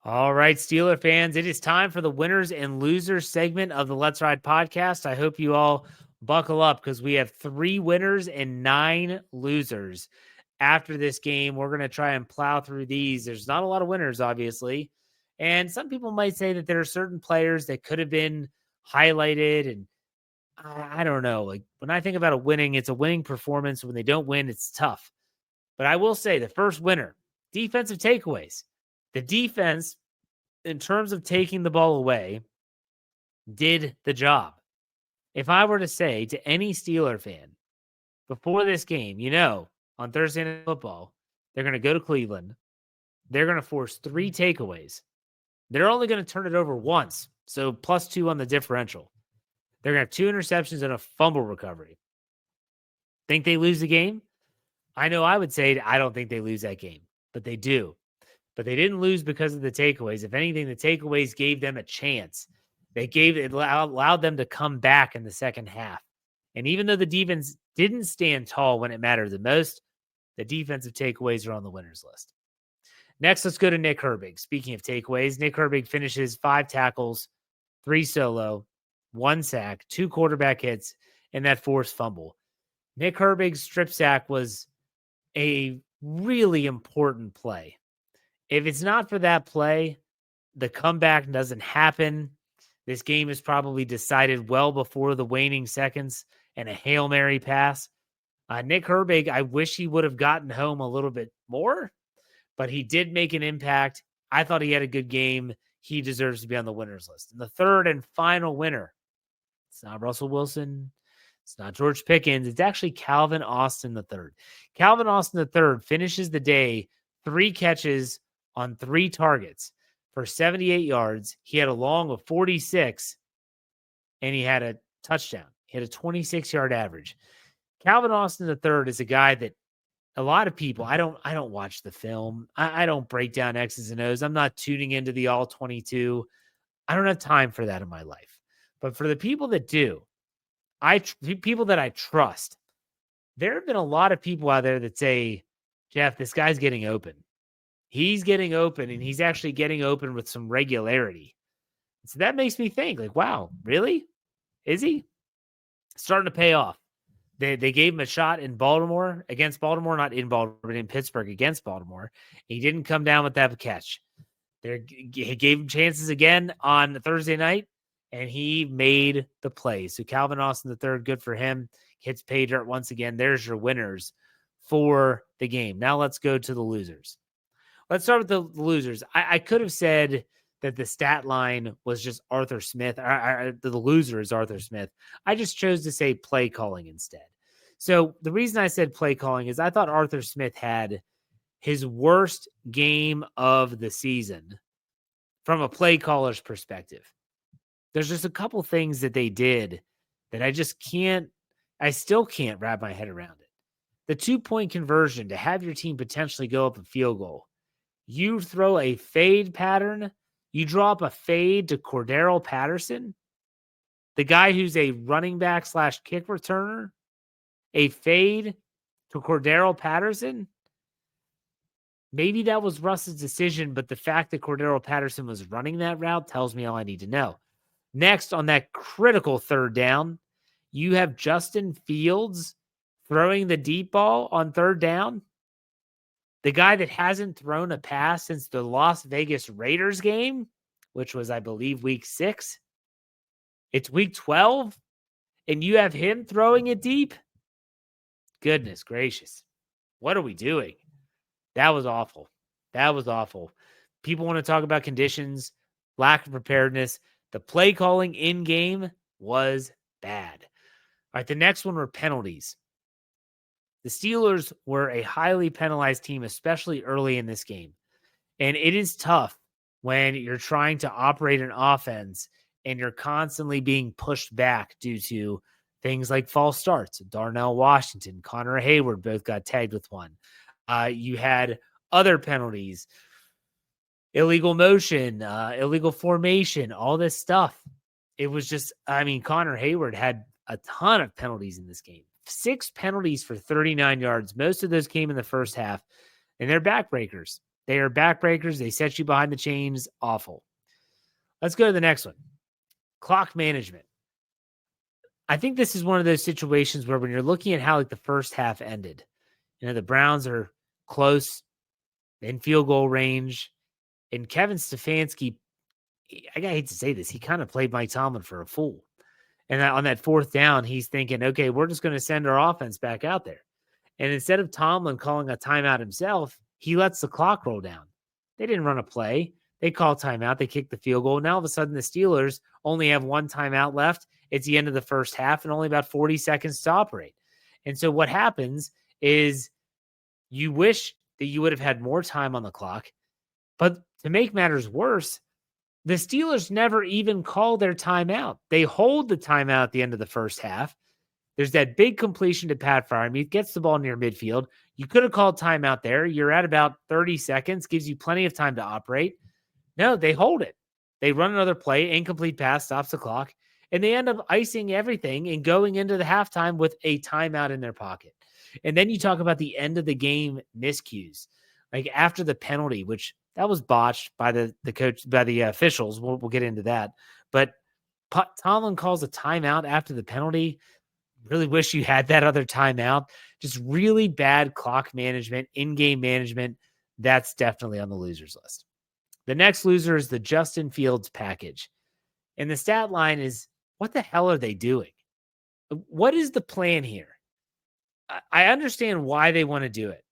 All right, Steeler fans, it is time for the winners and losers segment of the Let's Ride podcast. I hope you all buckle up because we have 3 winners and 9 losers. After this game, we're going to try and plow through these. There's not a lot of winners, obviously. And some people might say that there are certain players that could have been highlighted. And I don't know. Like when I think about it's a winning performance. When they don't win, it's tough. But I will say the first winner, defensive takeaways. The defense, in terms of taking the ball away, did the job. If I were to say to any Steeler fan before this game, on Thursday Night Football, they're going to go to Cleveland. They're going to force 3 takeaways. They're only going to turn it over once, so +2 on the differential. They're going to have 2 interceptions and a fumble recovery. Think they lose the game? I know I would say I don't think they lose that game, but they do. But they didn't lose because of the takeaways. If anything, the takeaways gave them a chance. It allowed them to come back in the second half. And even though the defense didn't stand tall when it mattered the most, the defensive takeaways are on the winners list. Next, let's go to Nick Herbig. Speaking of takeaways, Nick Herbig finishes 5 tackles, 3 solo, 1 sack, 2 quarterback hits, and that forced fumble. Nick Herbig's strip sack was a really important play. If it's not for that play, the comeback doesn't happen. This game is probably decided well before the waning seconds and a Hail Mary pass. Nick Herbig, I wish he would have gotten home a little bit more, but he did make an impact. I thought he had a good game. He deserves to be on the winners list. And the third and final winner, it's not Russell Wilson. It's not George Pickens. It's actually Calvin Austin III. Calvin Austin III finishes the day 3 catches on 3 targets for 78 yards. He had a long of 46, and he had a touchdown. He had a 26-yard average. Calvin Austin III is a guy that a lot of people, I don't watch the film. I don't break down X's and O's. I'm not tuning into the all 22. I don't have time for that in my life. But for the people that do, people that I trust, there have been a lot of people out there that say, Jeff, this guy's getting open. He's getting open, and he's actually getting open with some regularity. So that makes me think, like, wow, really? Is he? Starting to pay off. They gave him a shot in Baltimore, against Baltimore, not in Baltimore, but in Pittsburgh against Baltimore. He didn't come down with that catch. He gave him chances again on Thursday night, and he made the play. So Calvin Austin III, good for him. Hits pay dirt once again. There's your winners for the game. Now let's go to the losers. Let's start with the losers. I could have said that the stat line was just Arthur Smith. The loser is Arthur Smith. I just chose to say play calling instead. So the reason I said play calling is I thought Arthur Smith had his worst game of the season from a play caller's perspective. There's just a couple things that they did that I still can't wrap my head around it. The 2-point conversion to have your team potentially go up a field goal. You throw a fade pattern. You draw up a fade to Cordero Patterson, the guy who's a running back / kick returner. A fade to Cordero Patterson. Maybe that was Russ's decision, but the fact that Cordero Patterson was running that route tells me all I need to know. Next, on that critical 3rd down, you have Justin Fields throwing the deep ball on 3rd down. The guy that hasn't thrown a pass since the Las Vegas Raiders game, which was, I believe, week 6. It's week 12, and you have him throwing it deep? Goodness gracious. What are we doing? That was awful. That was awful. People want to talk about conditions, lack of preparedness. The play calling in game was bad. All right, the next one were penalties. The Steelers were a highly penalized team, especially early in this game. And it is tough when you're trying to operate an offense and you're constantly being pushed back due to things like false starts. Darnell Washington, Connor Hayward both got tagged with one. You had other penalties, illegal motion, illegal formation, all this stuff. It was just, Connor Hayward had a ton of penalties in this game. 6 penalties for 39 yards. Most of those came in the first half, and they're backbreakers. They are backbreakers. They set you behind the chains. Awful. Let's go to the next one. Clock management. I think this is one of those situations where when you're looking at how like the first half ended, the Browns are close in field goal range, and Kevin Stefanski, I hate to say this, he kind of played Mike Tomlin for a fool. And on that fourth down, he's thinking, okay, we're just going to send our offense back out there. And instead of Tomlin calling a timeout himself, he lets the clock roll down. They didn't run a play. They call timeout. They kick the field goal. Now, all of a sudden, the Steelers only have one timeout left. It's the end of the first half and only about 40 seconds to operate. And so what happens is you wish that you would have had more time on the clock. But to make matters worse, the Steelers never even call their timeout. They hold the timeout at the end of the first half. There's that big completion to Pat Freiermuth, gets the ball near midfield. You could have called timeout there. You're at about 30 seconds, gives you plenty of time to operate. No, they hold it. They run another play, incomplete pass, stops the clock, and they end up icing everything and going into the halftime with a timeout in their pocket. And then you talk about the end of the game miscues, like after the penalty, which that was botched by the coach, by the officials. We'll get into that. But Tomlin calls a timeout after the penalty. Really wish you had that other timeout. Just really bad clock management, in-game management. That's definitely on the losers list. The next loser is the Justin Fields package. And the stat line is, what the hell are they doing? What is the plan here? I understand why they want to do it.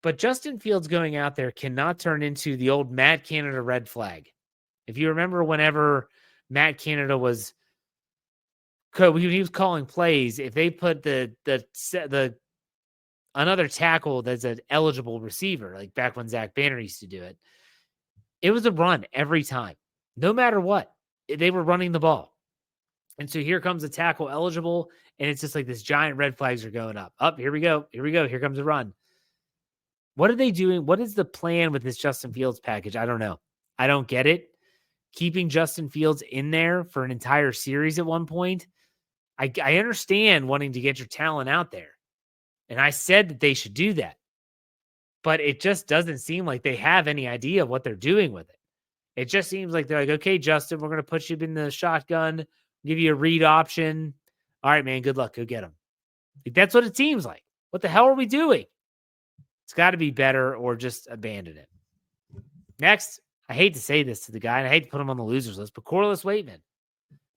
But Justin Fields going out there cannot turn into the old Matt Canada red flag. If you remember whenever Matt Canada was he was calling plays, if they put the another tackle that's an eligible receiver, like back when Zach Banner used to do it, it was a run every time. No matter what, they were running the ball. And so here comes a tackle eligible, and it's just like this giant red flags are going up. Here we go. Here comes a run. What are they doing? What is the plan with this Justin Fields package? I don't know. I don't get it. Keeping Justin Fields in there for an entire series at one point. I understand wanting to get your talent out there. And I said that they should do that. But it just doesn't seem like they have any idea of what they're doing with it. It just seems like they're like, okay, Justin, we're going to put you in the shotgun, give you a read option. All right, man, good luck. Go get him. Like, that's what it seems like. What the hell are we doing? It's got to be better or just abandon it. Next, I hate to say this to the guy, and I hate to put him on the losers list, but Corliss Waitman.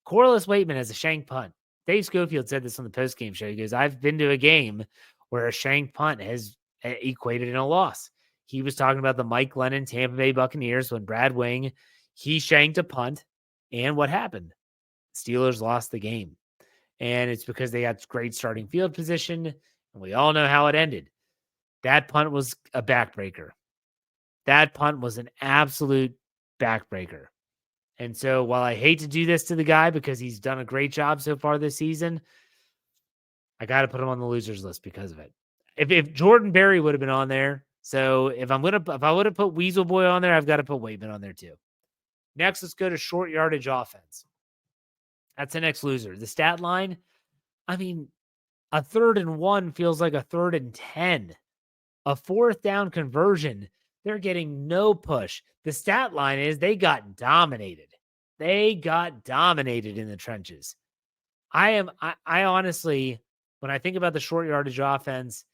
Corliss Waitman has a shank punt. Dave Schofield said this on the postgame show. He goes, I've been to a game where a shank punt has equated in a loss. He was talking about the Mike Glennon Tampa Bay Buccaneers when Brad Wing, he shanked a punt. And what happened? Steelers lost the game. And it's because they got great starting field position. And we all know how it ended. That punt was a backbreaker. That punt was an absolute backbreaker. And so while I hate to do this to the guy because he's done a great job so far this season, I got to put him on the losers list because of it. If Jordan Berry would have been on there, so if I would have put Weasel Boy on there, I've got to put Waitman on there too. Next, let's go to short yardage offense. That's the next loser. The stat line, I mean, a 3rd and 1 feels like a 3rd and 10. A 4th down conversion, they're getting no push. The stat line is they got dominated. They got dominated in the trenches. I honestly, when I think about the short yardage offense,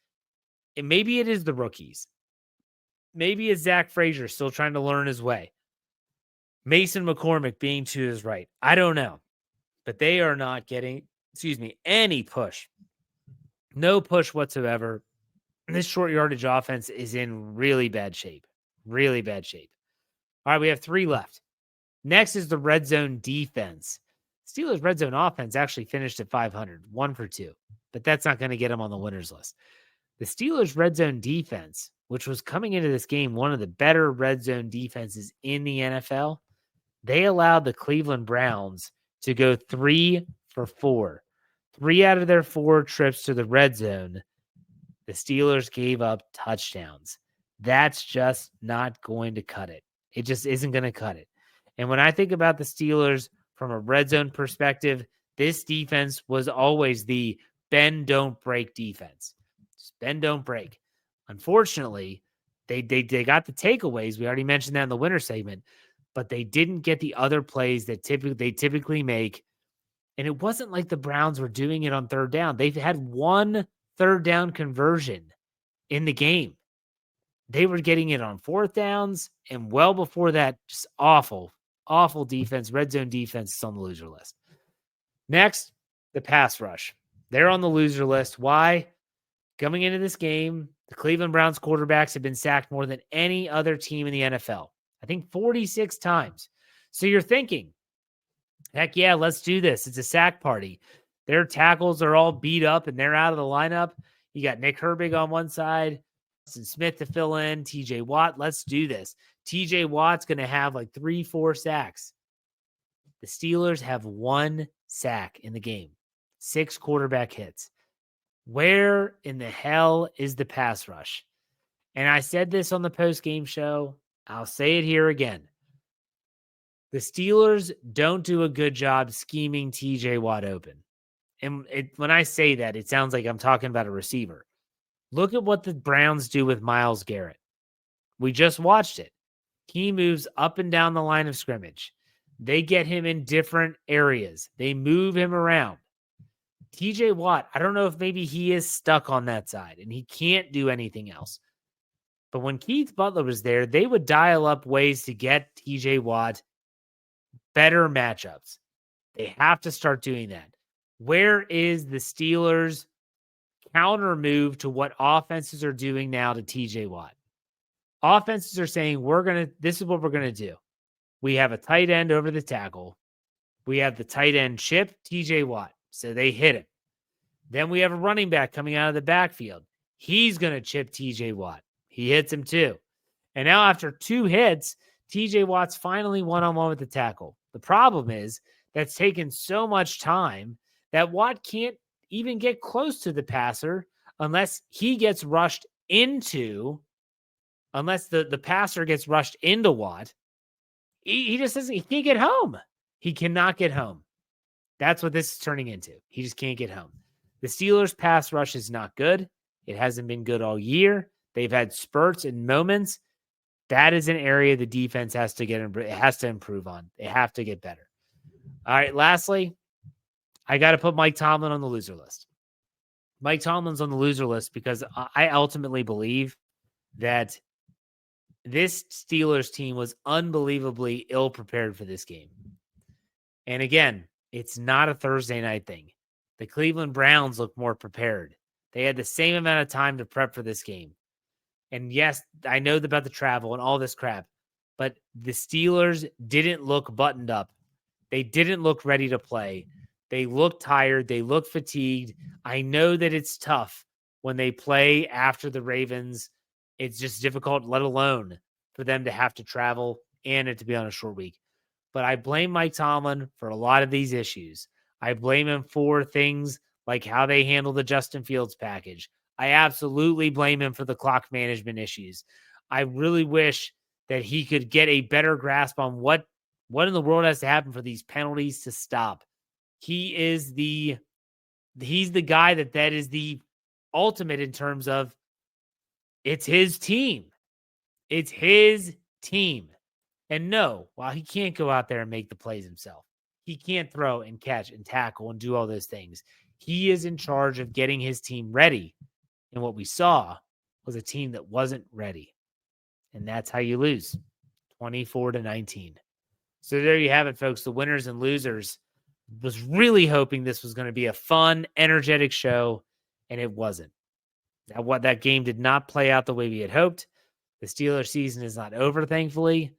maybe it is the rookies. Maybe it's Zach Frazier still trying to learn his way. Mason McCormick being to his right. I don't know. But they are not getting, any push. No push whatsoever. This short yardage offense is in really bad shape. Really bad shape. All right, we have 3 left. Next is the red zone defense. Steelers red zone offense actually finished at 500, 1 for 2. But that's not going to get them on the winners list. The Steelers red zone defense, which was coming into this game one of the better red zone defenses in the NFL, they allowed the Cleveland Browns to go 3 for 4. 3 out of their 4 trips to the red zone, the Steelers gave up touchdowns. That's just not going to cut it. It just isn't going to cut it. And when I think about the Steelers from a red zone perspective, this defense was always the bend, don't break defense. Just bend, don't break. Unfortunately, They got the takeaways. We already mentioned that in the winner segment, but they didn't get the other plays that they typically make. And it wasn't like the Browns were doing it on third down. They've had one third down conversion in the game. They were getting it on fourth downs, and well before that, just awful defense, red zone defense is on the loser list. Next, the pass rush. They're on the loser list. Why? Coming into this game, the Cleveland Browns quarterbacks have been sacked more than any other team in the NFL. I think 46 times. So you're thinking, heck yeah, let's do this. It's a sack party. Their tackles are all beat up and they're out of the lineup. You got Nick Herbig on one side, Justin Smith to fill in, TJ Watt. Let's do this. TJ Watt's going to have like 3-4 sacks. The Steelers have 1 sack in the game, 6 quarterback hits. Where in the hell is the pass rush? And I said this on the post-game show. I'll say it here again. The Steelers don't do a good job scheming TJ Watt open. And when I say that, it sounds like I'm talking about a receiver. Look at what the Browns do with Myles Garrett. We just watched it. He moves up and down the line of scrimmage. They get him in different areas. They move him around. TJ Watt, I don't know if maybe he is stuck on that side and he can't do anything else. But when Keith Butler was there, they would dial up ways to get TJ Watt better matchups. They have to start doing that. Where is the Steelers' counter move to what offenses are doing now to TJ Watt? Offenses are saying, this is what we're going to do. We have a tight end over the tackle. We have the tight end chip TJ Watt. So they hit him. Then we have a running back coming out of the backfield. He's going to chip TJ Watt. He hits him too. And now after 2 hits, TJ Watt's finally one-on-one with the tackle. The problem is that's taken so much time that Watt can't even get close to the passer unless he gets rushed into, unless the passer gets rushed into Watt. He just doesn't, he can't get home. He cannot get home. That's what this is turning into. He just can't get home. The Steelers' pass rush is not good. It hasn't been good all year. They've had spurts and moments. That is an area the defense has to improve on. They have to get better. All right, lastly, I got to put Mike Tomlin on the loser list. Mike Tomlin's on the loser list because I ultimately believe that this Steelers team was unbelievably ill-prepared for this game. And again, it's not a Thursday night thing. The Cleveland Browns look more prepared. They had the same amount of time to prep for this game. And yes, I know about the travel and all this crap, but the Steelers didn't look buttoned up. They didn't look ready to play. They looked tired. They looked fatigued. I know that it's tough when they play after the Ravens. It's just difficult, let alone for them to have to travel and it to be on a short week. But I blame Mike Tomlin for a lot of these issues. I blame him for things like how they handle the Justin Fields package. I absolutely blame him for the clock management issues. I really wish that he could get a better grasp on what in the world has to happen for these penalties to stop. He's the guy that is the ultimate in terms of it's his team. It's his team. And no, while he can't go out there and make the plays himself, he can't throw and catch and tackle and do all those things. He is in charge of getting his team ready. And what we saw was a team that wasn't ready. And that's how you lose, 24-19. So there you have it, folks. The winners and losers. Was really hoping this was going to be a fun, energetic show, and it wasn't. That game did not play out the way we had hoped. The Steelers season is not over, thankfully.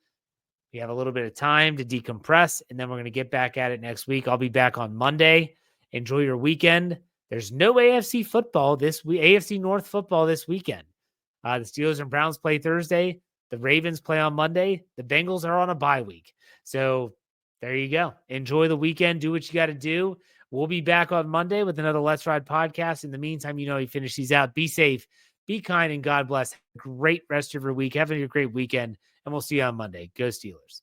We have a little bit of time to decompress, and then we're going to get back at it next week. I'll be back on Monday. Enjoy your weekend. There's no AFC football this week, AFC North football this weekend. The Steelers and Browns play Thursday. The Ravens play on Monday. The Bengals are on a bye week. So there you go. Enjoy the weekend. Do what you got to do. We'll be back on Monday with another Let's Ride podcast. In the meantime, you finish these out. Be safe, be kind, and God bless. Great rest of your week. Have a great weekend, and we'll see you on Monday. Go Steelers.